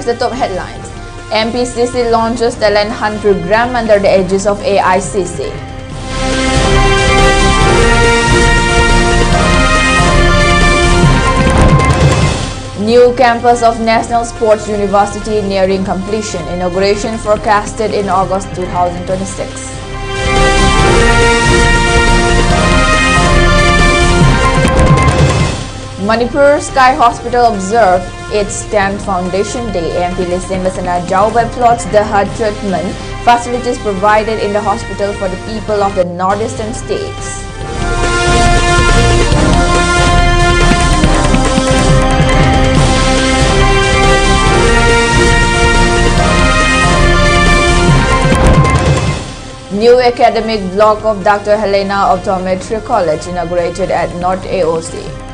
the top headlines. MPCC launches talent hunt program under the aegis of AICC. New campus of National Sports University nearing completion. Inauguration forecasted in August 2026. Manipur Sky Hospital observed its 10th Foundation Day. MPCC Masana Jaubai plots the heart treatment facilities provided in the hospital for the people of the northeastern states. New academic block of Dr. Helena Optometry College inaugurated at North AOC.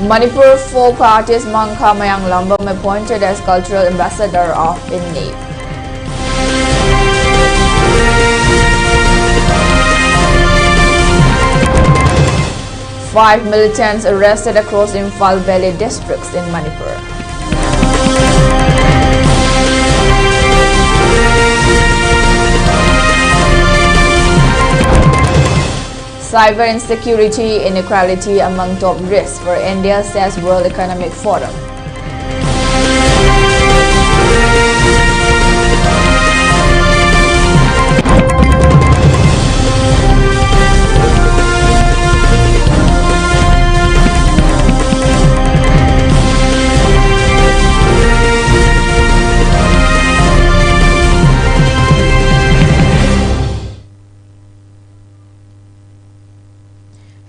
Manipur folk artist Mangkha Mayang Lambam appointed as cultural ambassador of INNAV. Five militants arrested across Imphal Valley districts in Manipur. Cyber insecurity, inequality among top risks for India, says World Economic Forum.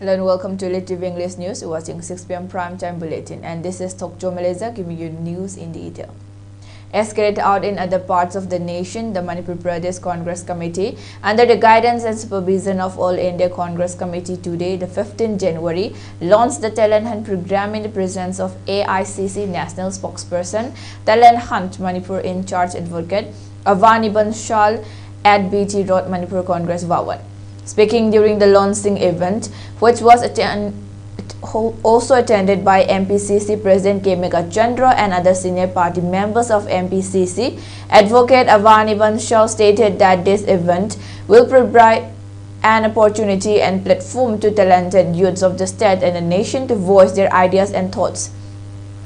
Hello and welcome to ELITETV English News. You're watching 6 p.m. Prime Time Bulletin, and this is Aleza giving you news in detail. As carried out in other parts of the nation, the Manipur Pradesh Congress Committee, under the guidance and supervision of All India Congress Committee, today, the 15th January, launched the Talent Hunt program in the presence of AICC National Spokesperson, Talent Hunt Manipur in charge advocate Avani Banshal at BT Road, Manipur Congress Bhawan. Speaking during the launching event, which was also attended by MPCC President K. Megachandra and other senior party members of MPCC, Advocate Avani Banshal stated that this event will provide an opportunity and platform to talented youths of the state and the nation to voice their ideas and thoughts.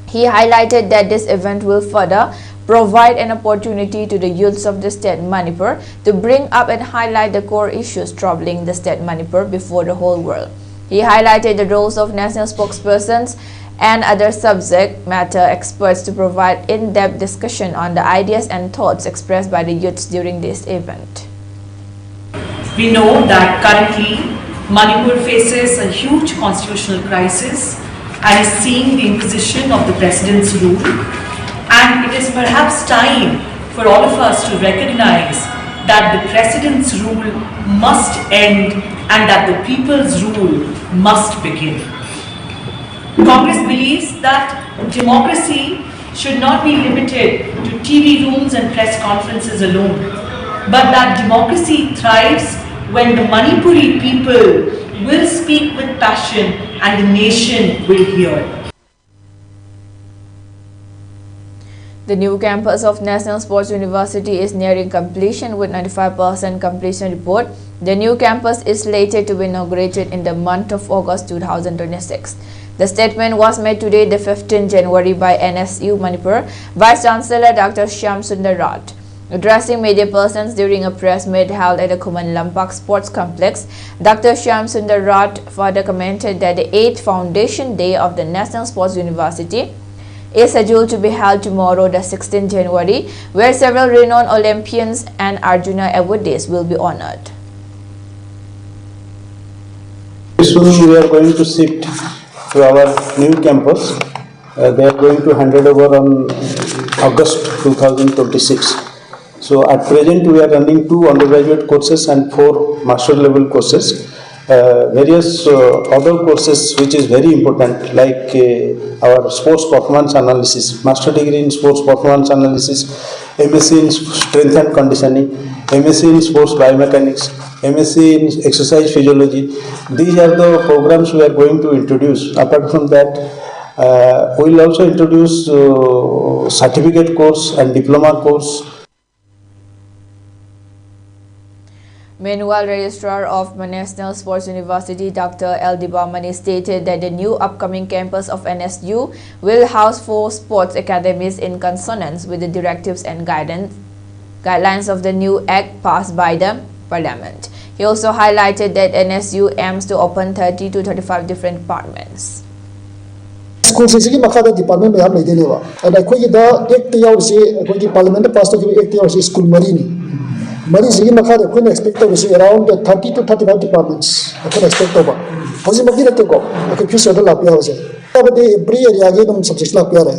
He highlighted that this event will further provide an opportunity to the youths of the state Manipur to bring up and highlight the core issues troubling the state Manipur before the whole world. He highlighted the roles of national spokespersons and other subject matter experts to provide in-depth discussion on the ideas and thoughts expressed by the youths during this event. We know that currently Manipur faces a huge constitutional crisis and is seeing the imposition of the president's rule. And it is perhaps time for all of us to recognize that the president's rule must end and that the people's rule must begin. Congress believes that democracy should not be limited to TV rooms and press conferences alone, but that democracy thrives when the Manipuri people will speak with passion and the nation will hear. The new campus of National Sports University is nearing completion with 95% completion report. The new campus is slated to be inaugurated in the month of August 2026. The statement was made today, the 15th January, by NSU Manipur Vice Chancellor Dr. Shyam Sundar Rat. Addressing media persons during a press meet held at the Kuman Lampak Sports Complex, Dr. Shyam Sundar Rat further commented that the 8th Foundation Day of the National Sports University is scheduled to be held tomorrow, the 16th January, where several renowned Olympians and Arjuna awardees will be honored. Soon we are going to shift to our new campus. They are going to hand it over on August 2026. So at present we are running 2 undergraduate courses and 4 master level courses. Various other courses which is very important, like our sports performance analysis, master degree in sports performance analysis, MSc in Strength and Conditioning, MSc in Sports Biomechanics, MSc in Exercise Physiology. These are the programs we are going to introduce. Apart from that, we will also introduce certificate course and diploma course. Meanwhile, Registrar of National Sports University Dr. L. Dibamani stated that the new upcoming campus of NSU will house 4 sports academies in consonance with the directives and guidelines of the new act passed by the Parliament. He also highlighted that NSU aims to open 30 to 35 different departments. School sigi makada department mayam lay dene ba and akoi gi da act yaw si akoi gi parliament pass to gi act yaw si school mari sigi makada akoi expect to si around 30 to 35 departments akoi expect to ba hoji magi rate ko akoi future da la pya hoje tabade every area gi dum subjects la pya re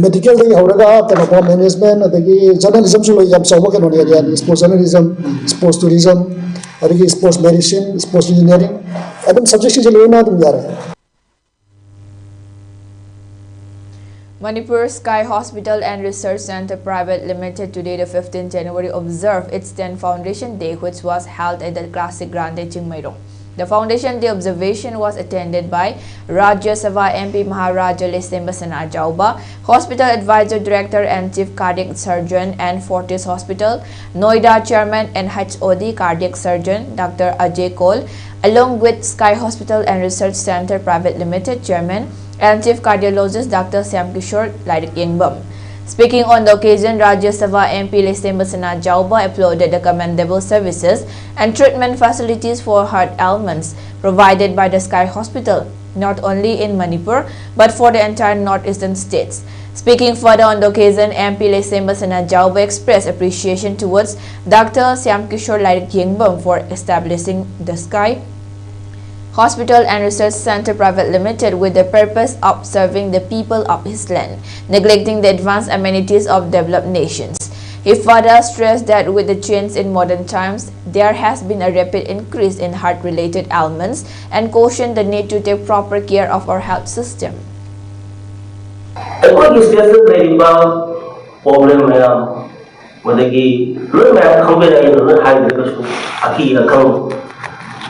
medical dai horaga kana management adagi journalism su lo yam saw ka no area sports journalism sports tourism adagi sports medicine sports engineering adum subjects je lo na dum yara. Manipur Sky Hospital and Research Center Private Limited today, the 15th January, observed its 10th Foundation Day, which was held at the Classic Grande Chingmairong. The Foundation Day observation was attended by Sahitya Seva MP Maharaja Lesembasana Jauba, Hospital Advisor Director and Chief Cardiac Surgeon and Fortis Hospital, Noida Chairman and HOD Cardiac Surgeon Dr. Ajay Kol, along with Sky Hospital and Research Center Private Limited Chairman and Chief Cardiologist Dr. Syamkishore Lairikyengbam. Speaking on the occasion, Sahitya Seva MP Lesembasana Jauba applauded the commendable services and treatment facilities for heart ailments provided by the Sky Hospital, not only in Manipur but for the entire northeastern states. Speaking further on the occasion, MP Lesembasana Jauba expressed appreciation towards Dr. Syamkishore Lairikyengbam for establishing the Sky Hospital and Research Center Private Limited with the purpose of serving the people of his land, neglecting the advanced amenities of developed nations. He further stressed that with the change in modern times, there has been a rapid increase in heart-related ailments and cautioned the need to take proper care of our health system.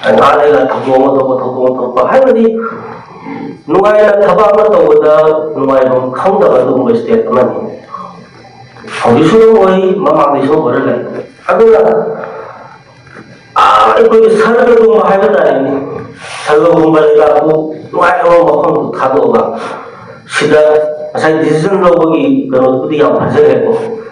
And I like to go to Haibadi Nuaya Tabama with the Nuaya Counter with statement. How you should know Mamma is over like I could start to do my Haibadi. Hello, Malaku, Nuaya Home Kadoga. Shida, as I didn't know we go to the opposite.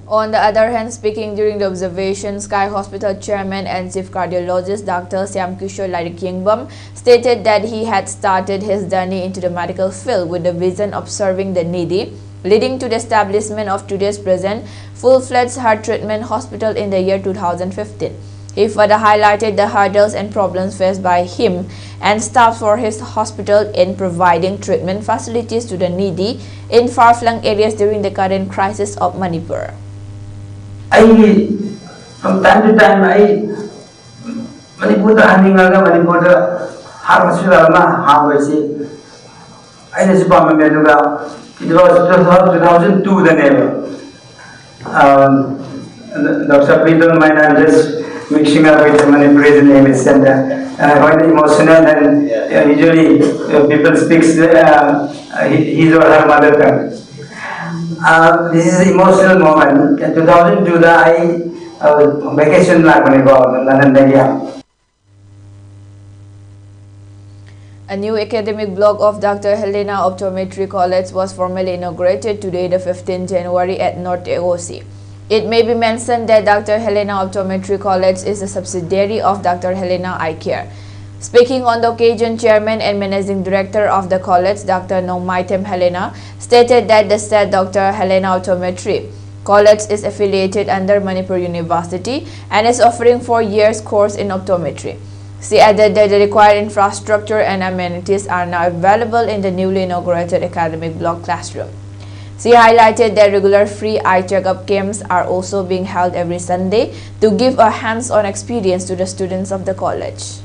On the other hand, speaking during the observation, Sky Hospital Chairman and Chief Cardiologist Dr. Syamkishore Lairikyengbam stated that he had started his journey into the medical field with the vision of serving the needy, leading to the establishment of today's present full-fledged heart treatment hospital in the year 2015. He further highlighted the hurdles and problems faced by him and staff for his hospital in providing treatment facilities to the needy in far-flung areas during the current crisis of Manipur. From time to time, Manipur Manipur hospital it was 2002 the name. Dr. Peter, I'm just mixing up with the Manipuri name is and I find it emotional and usually people speak his or her mother tongue. This is an emotional moment. In 2002, I vacation London. A new academic block of Dr. Helena Optometry College was formally inaugurated today, the 15th January at North AOC. It may be mentioned that Dr. Helena Optometry College is a subsidiary of Dr. Helena Eye Care. Speaking on the occasion, Chairman and Managing Director of the college, Dr. Nomaitem Helena, stated that the said Dr. Helena Optometry College is affiliated under Manipur University and is offering 4 years course in optometry. She added that the required infrastructure and amenities are now available in the newly inaugurated academic block classroom. She highlighted that regular free eye checkup camps are also being held every Sunday to give a hands-on experience to the students of the college.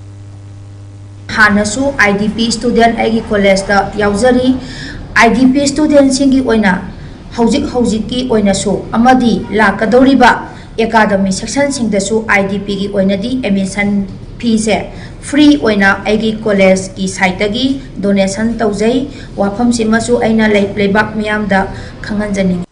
Hanasu IDP student agi college ta yauzari IDP students singi oina hauzik ki oina so amadi lakadoriba academy section sing da su IDP ki oina di admission fee se free oina agi college ki site gi donation taujai wafam sima su aina leibak miyam da khanganjani.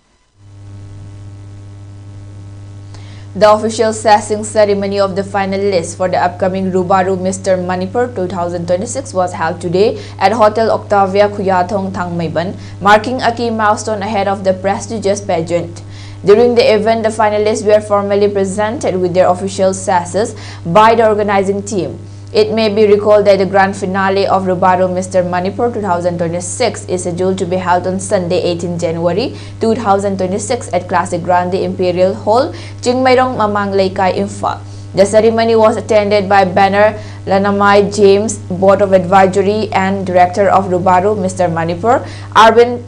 The official assessing ceremony of the finalists for the upcoming Rubaru Mr. Manipur 2026 was held today at Hotel Octavia Khuyathong Thangmaiban, marking a key milestone ahead of the prestigious pageant. During the event, the finalists were formally presented with their official sasses by the organizing team. It may be recalled that the grand finale of Rubaru Mr. Manipur 2026 is scheduled to be held on Sunday, 18 January 2026 at Classic Grande Imperial Hall, Chingmairong, Mamang Laikai, Imphal. The ceremony was attended by Banner Lanamai James, Board of Advisory and Director of Rubaru Mr. Manipur, Arvind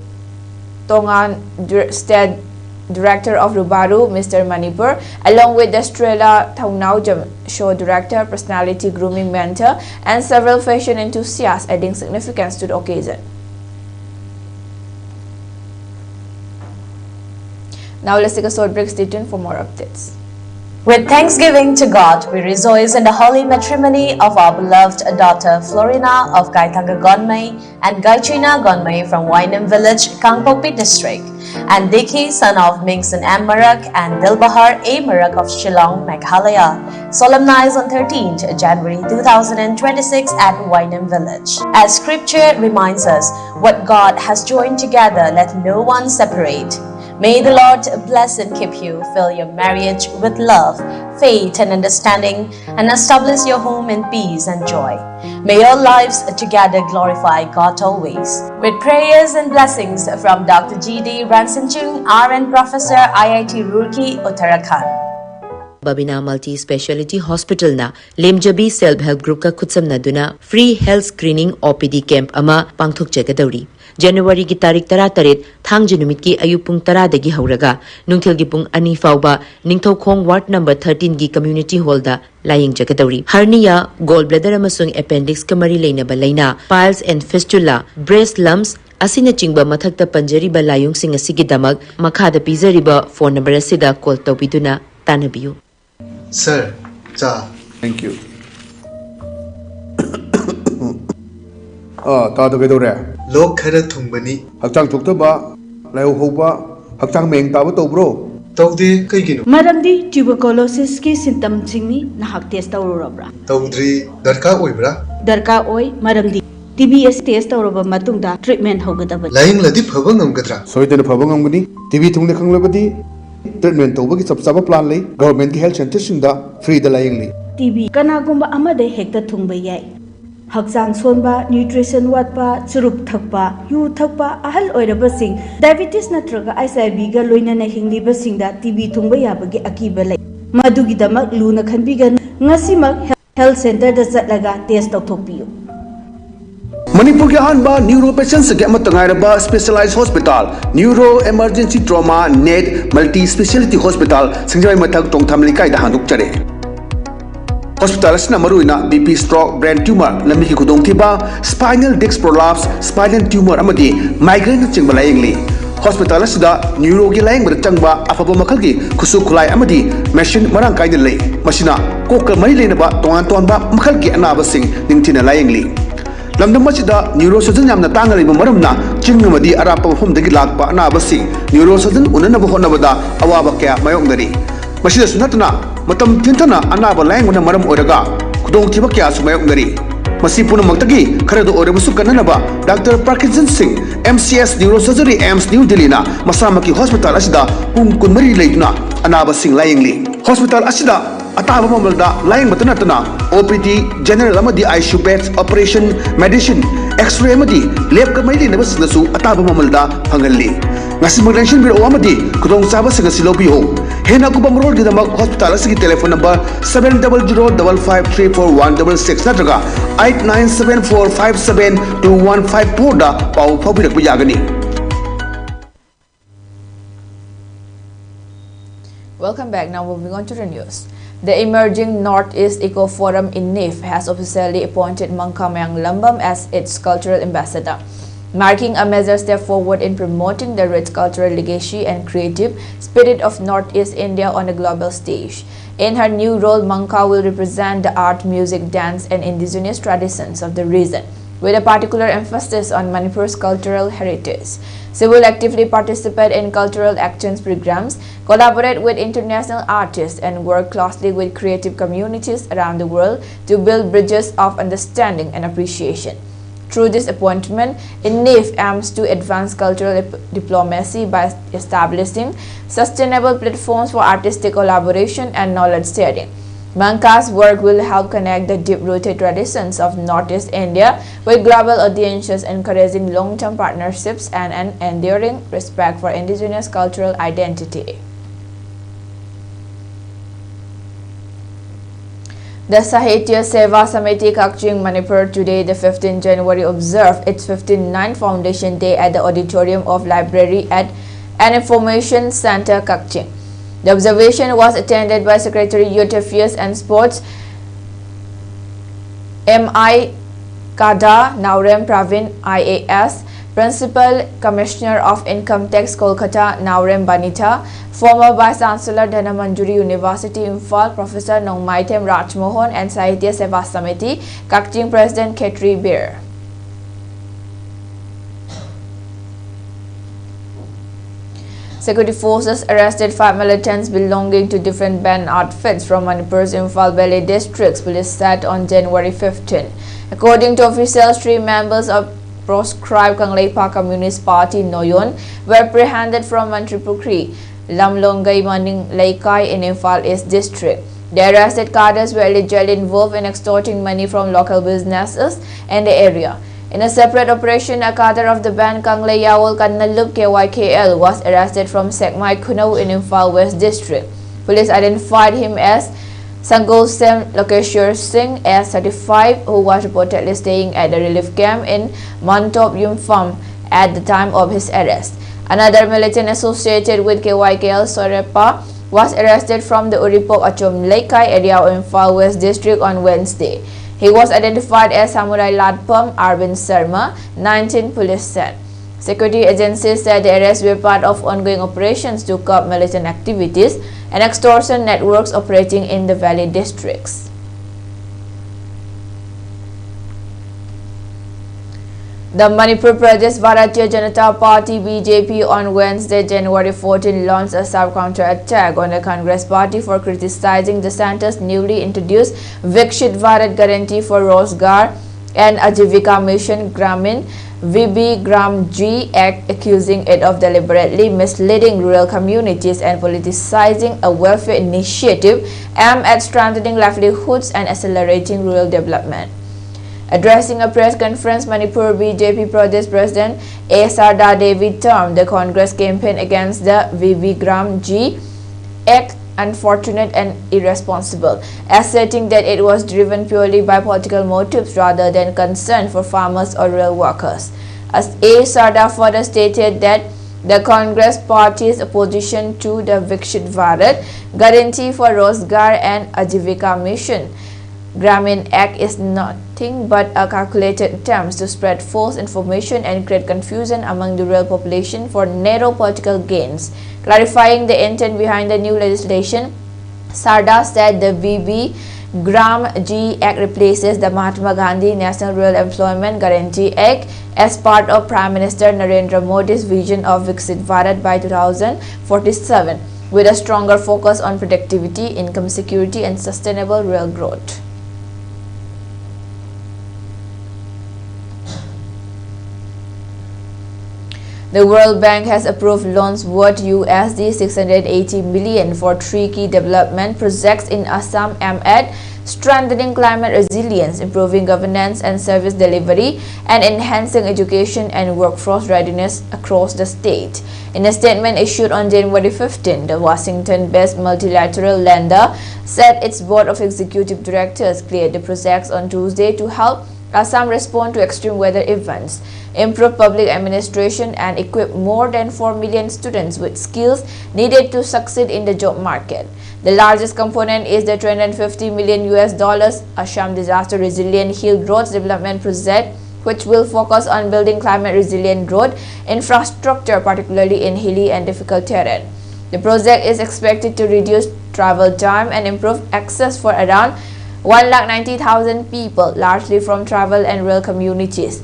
Tongan, State Director of Rubaru Mr. Manipur, along with the Strela Thaunau Show Director, Personality Grooming Mentor, and several fashion enthusiasts, adding significance to the occasion. Now let's take a short break. Stay tuned for more updates. With thanksgiving to God, we rejoice in the holy matrimony of our beloved daughter Florina of Gaitanga Gonmai and Gaichina Gonmai from Wainam Village, Kangpopi District, and Diki, son of Mingson M. Marak and Dilbahar A. Marak of Shillong, Meghalaya, solemnized on 13th January 2026 at Wainam Village. As scripture reminds us, what God has joined together, let no one separate. May the Lord bless and keep you, fill your marriage with love, faith and understanding, and establish your home in peace and joy. May your lives together glorify God always. With prayers and blessings from Dr. G.D. Ransanchung, RN Professor, IIT Roorkee, Uttarakhand. Babina Multi Speciality Hospital na Lemjabi Self Help Group ka kutsamna duna free health screening OPD camp ama pangthok jagadauri. January ki tarik tarit thangje numit ki ayupung dagi hauraga nungthil gi pung ani fauba ningthaukhong ward number 13 gi community hall da laying jagadauri. Hernia, gallbladder amasung appendix kamari leinaba laina, piles and fistula, breast lumps asina chingba mathakta panjariba layung sing asigi damag makhada pizariba phone number asida call tawbiduna tanabiyu. Sir, cha. Thank you. Tado kedore. Lok khara thungbani. Hakchang thukta layo hoba, hakchang meng taba tobro. Tawde kaigino. Maramdi tuberculosis ki symptom singni nahak test tawrobra. Tawdri darka oibra. Darka oi maramdi TB test tawroba matungda treatment hogadaba. Laing ladi phaba ngamgadra. Soidena phaba ngamgani. TB thungne khanglabadi treatment tawbagi sab plan lay government ki health center singda free da laying li. TB kanagumba amade hekta thungba yai. Hakjang sonba, nutrition watpa, churup thakpa, yu thakpa, ahal oirabasing, diabetes natraga HIV ga loinana hinglibasingda TB thungba yabagi akiba lay. Madugidamak luna khanbiga ngasimak health center da chatlaga test tawthokpiyu. Manipur के अहंबा neuro patients के अमतंगायरबा specialised hospital neuro emergency trauma नेट multi speciality hospital सिंगजय मथक टोंगथाम लिकाय दा हांदुक चरे हॉस्पिटल असना मरुइना बीपी स्ट्रोक ब्रेन ट्यूमर लम्बी की खुदोंथिबा spinal disc prolapse spinal tumour अमदी माइग्रेन चिंगबा लायंगली हॉस्पिटल असदा न्यूरो की लायंग बद चंगबा अफबो मखल की खुसु खुलाय अमदी मशीन मरांग कायद ले मशीना कोक मरी लेनबा तोंगान तोंबा मखल की अनाबा सिंग निंगथिना लायंगली लमदम मसिदा neuro surgeon यामना तांगलिबा मरमना चिंगमदी अरापा मफमदगी Lakpa अनाबसि neuro surgeon उननबा होनबदा अवाबा कया मायोंगदरी मसिदा सुनतना मतम थिंथना अनाबा लायंगना मरम ओरगा खुदोंथिबा कया सुमायोंगदरी मसी पुनमक्तगी खरदो ओरबसु कननबा doctor Parkinson Singh MCS neuro surgery AIIMS new Delhi ना मसामकी हॉस्पिटल असिदा पुंग कुनमरी लेदुना अनाबा सिंह लायंगली हॉस्पिटल असिदा अताब ममलदा लाइन मतनतना OPD जनरल अमदी ICU beds operation medicine x-ray अमदी लैब कमैली नबसनसु अताब ममलदा फंगल्ली ngasi maglension biro amadi kudong saba singa silobiho hena kuba mrol gidamag hospital asigi telephone number 7005534166 natraga 8974572154 da pau phabirak yagani. Welcome back. Now moving on to the news. The emerging Northeast Eco Forum in NIF has officially appointed Mangkamayang Lambam as its cultural ambassador. marking a major step forward in promoting the rich cultural legacy and creative spirit of Northeast India on a global stage. In her new role, Manka will represent the art, music, dance, and indigenous traditions of the region, with a particular emphasis on Manipur's cultural heritage. She will actively participate in cultural actions programs, collaborate with international artists, and work closely with creative communities around the world to build bridges of understanding and appreciation. Through this appointment, INIF aims to advance cultural diplomacy by establishing sustainable platforms for artistic collaboration and knowledge sharing. Manka's work will help connect the deep-rooted traditions of Northeast India with global audiences, encouraging long-term partnerships and an enduring respect for indigenous cultural identity. The Sahitya Seva Samiti Kakching, Manipur today, the 15th January, observed its 59th Foundation Day at the auditorium of Library at an Information Center, Kakching. The observation was attended by Secretary Youth Affairs and Sports M.I. Kada Naurem Pravin IAS, Principal Commissioner of Income Tax Kolkata Naurem Banita, former Vice Chancellor Dhanamanjuri University Imphal Professor Nongmaitem Rajmohan, and Sahitya Seva Samiti Kakching President Khetri Beer. Security forces arrested 5 militants belonging to different band outfits from Manipur's Imphal Valley districts, police said on January 15. According to officials, 3 members of proscribed Kangleipa Communist Party Noyon were apprehended from Mantripukri, Lamlongai Maning Laikai in Imphal East District. The arrested cadres were allegedly involved in extorting money from local businesses in the area. In a separate operation, a cadre of the band Kanglei Yawol Kannalup KYKL was arrested from Sekmai Kunau in Imphal West District. Police identified him as Sangolsem Lokeshwar Singh, as 35, who was reportedly staying at the relief camp in Mantop Yumpham at the time of his arrest. Another militant associated with KYKL, Sorepa, was arrested from the Uripok Achom Laikai area of Imphal West District on Wednesday. He was identified as Samurai Ladpam Arvind Sharma, 19, police said. Security agencies said the arrests were part of ongoing operations to curb militant activities and extortion networks operating in the valley districts. The Manipur Pradesh Bharatiya Janata Party BJP on Wednesday, January 14, launched a sub-counter-attack on the Congress party for criticizing the centre's newly introduced Vikshit Bharat Guarantee for Rozgar and Ajivika Mission Gramin VB Gram G Act, accusing it of deliberately misleading rural communities and politicizing a welfare initiative aimed at strengthening livelihoods and accelerating rural development. Addressing a press conference, Manipur BJP Pradesh President A. Sarda Devi termed the Congress campaign against the VB Gram G Act unfortunate and irresponsible, asserting that it was driven purely by political motives rather than concern for farmers or rural workers. As A. Sarda further stated that the Congress party's opposition to the Vikshit Bharat Guarantee for Rozgar and Ajivika Mission Gramin Act is nothing but a calculated attempt to spread false information and create confusion among the rural population for narrow political gains. Clarifying the intent behind the new legislation, Sarda said the VB Gram G Act replaces the Mahatma Gandhi National Rural Employment Guarantee Act as part of Prime Minister Narendra Modi's vision of Viksit Bharat by 2047, with a stronger focus on productivity, income security, and sustainable rural growth. The World Bank has approved loans worth USD 680 million for 3 key development projects in Assam aimed at strengthening climate resilience, improving governance and service delivery, and enhancing education and workforce readiness across the state. In a statement issued on January 15, the Washington-based multilateral lender said its board of executive directors cleared the projects on Tuesday to help Assam respond to extreme weather events, improve public administration, and equip more than 4 million students with skills needed to succeed in the job market. The largest component is the $250 million Assam Disaster Resilient Hill Roads Development Project, which will focus on building climate-resilient road infrastructure, particularly in hilly and difficult terrain. The project is expected to reduce travel time and improve access for around 190,000 people, largely from travel and rural communities.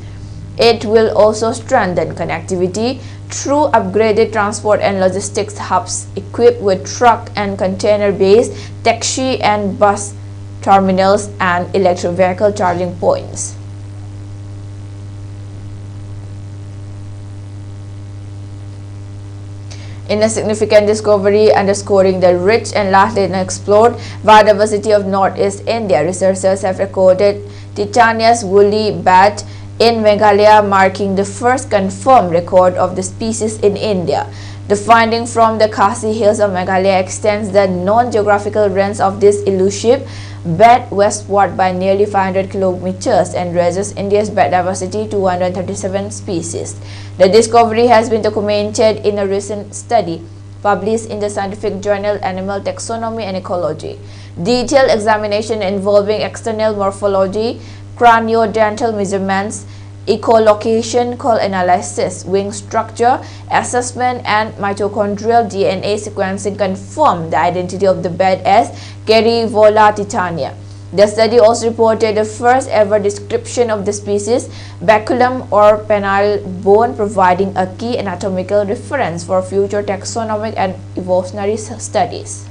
It will also strengthen connectivity through upgraded transport and logistics hubs equipped with truck and container-based taxi and bus terminals and electric vehicle charging points. In a significant discovery underscoring the rich and largely unexplored biodiversity of Northeast India, researchers have recorded Titania's woolly bat in Meghalaya, marking the first confirmed record of the species in India. The finding from the Khasi Hills of Meghalaya extends the non-geographical range of this elusive bat westward by nearly 500 kilometers and raises India's bat diversity to 137 species. The discovery has been documented in a recent study published in the scientific journal Animal Taxonomy and Ecology. Detailed examination involving external morphology, craniodental measurements, echolocation, call analysis, wing structure assessment, and mitochondrial DNA sequencing confirmed the identity of the bat as Carivola titania. The study also reported the first ever description of the species baculum or penile bone, providing a key anatomical reference for future taxonomic and evolutionary studies.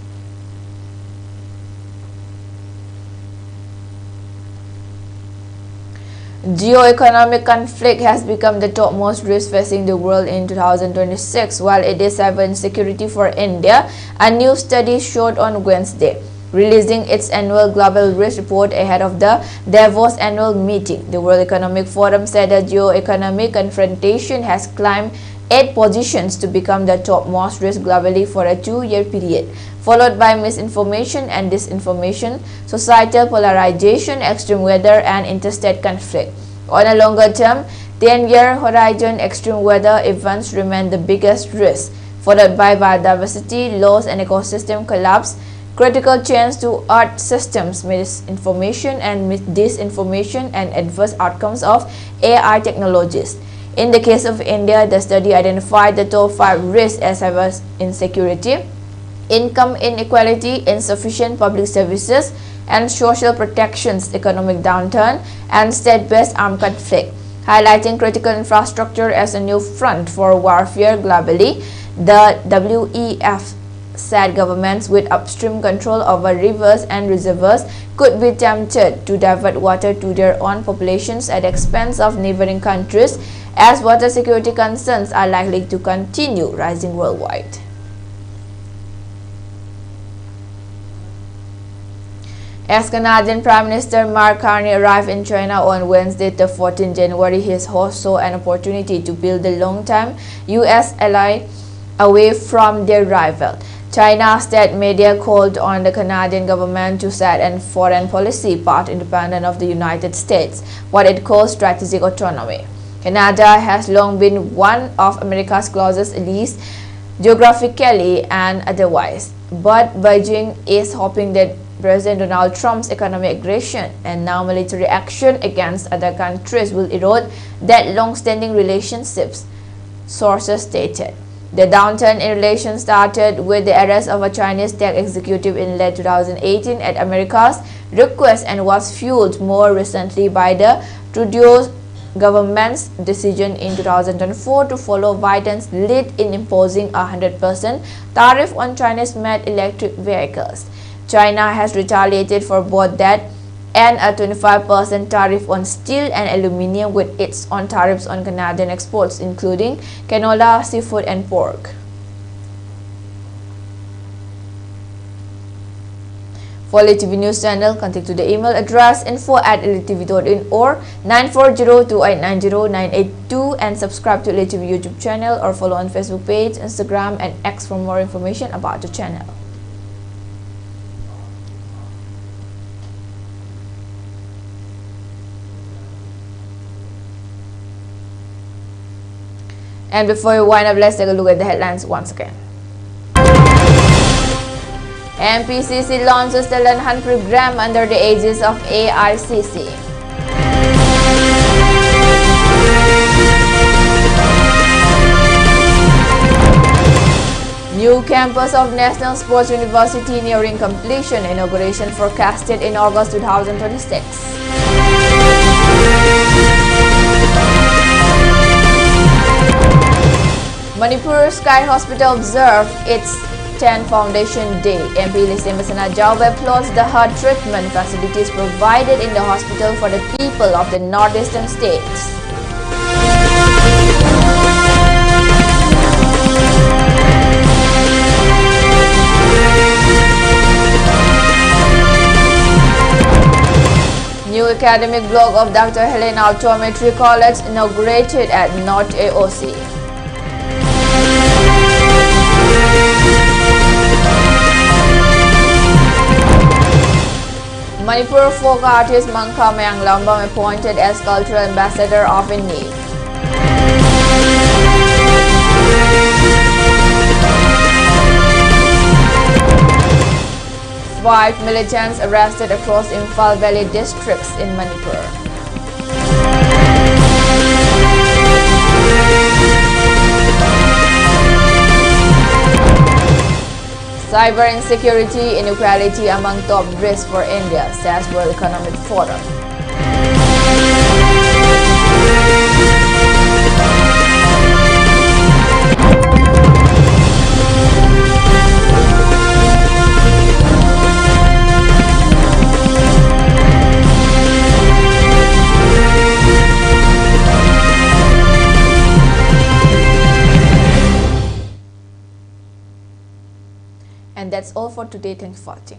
Geo-economic conflict has become the topmost risk facing the world in 2026, while it is cyber insecurity for India, a new study showed on Wednesday. Releasing its annual global risk report ahead of the Davos annual meeting, the World Economic Forum said that geo-economic confrontation has climbed 8 positions to become the topmost risk globally for a 2-year period, followed by misinformation and disinformation, societal polarization, extreme weather, and interstate conflict. On a longer term, 10-year horizon, extreme weather events remain the biggest risk, followed by biodiversity loss and ecosystem collapse, critical change to Earth systems, misinformation and disinformation, and adverse outcomes of AI technologies. In the case of India, the study identified the top 5 risks as cyber insecurity, income inequality, insufficient public services and social protections, economic downturn, and state-based armed conflict. Highlighting critical infrastructure as a new front for warfare globally, the WEF said governments with upstream control over rivers and reservoirs could be tempted to divert water to their own populations at the expense of neighboring countries, as water security concerns are likely to continue rising worldwide. As Canadian Prime Minister Mark Carney arrived in China on Wednesday, the 14th January, his host saw an opportunity to build a long-time U.S. ally away from their rival. China's state media called on the Canadian government to set a foreign policy path independent of the United States, what it calls strategic autonomy. Canada has long been one of America's closest allies, geographically and otherwise, but Beijing is hoping that President Donald Trump's economic aggression and now military action against other countries will erode that long-standing relationships, sources stated. The downturn in relations started with the arrest of a Chinese tech executive in late 2018 at America's request and was fueled more recently by the Trudeau government's decision in 2004 to follow Biden's lead in imposing a 100% tariff on Chinese-made electric vehicles. China has retaliated for both that and a 25% tariff on steel and aluminium, with its own tariffs on Canadian exports, including canola, seafood, and pork. For ELITETV News Channel, contact to the email address info@elitetv.in or 9402890982 and subscribe to ELITETV YouTube channel or follow on Facebook page, Instagram, and X for more information about the channel. And before we wind up, let's take a look at the headlines once again. MPCC launches the Land Hunt program under the aegis of AICC. New campus of National Sports University nearing completion. Inauguration forecasted in August 2026. Manipur Sky Hospital observed its 10th Foundation Day. MP Lisemasana Jaube applauds the heart treatment facilities provided in the hospital for the people of the northeastern states. New academic block of Dr. Helena Optometry College inaugurated at North AOC. Manipur folk artist Mangkha Mayang Lambam appointed as cultural ambassador of INNI. Five militants arrested across Imphal Valley districts in Manipur. Cyber insecurity, inequality among top risks for India, says World Economic Forum. And that's all for today. Thanks for watching.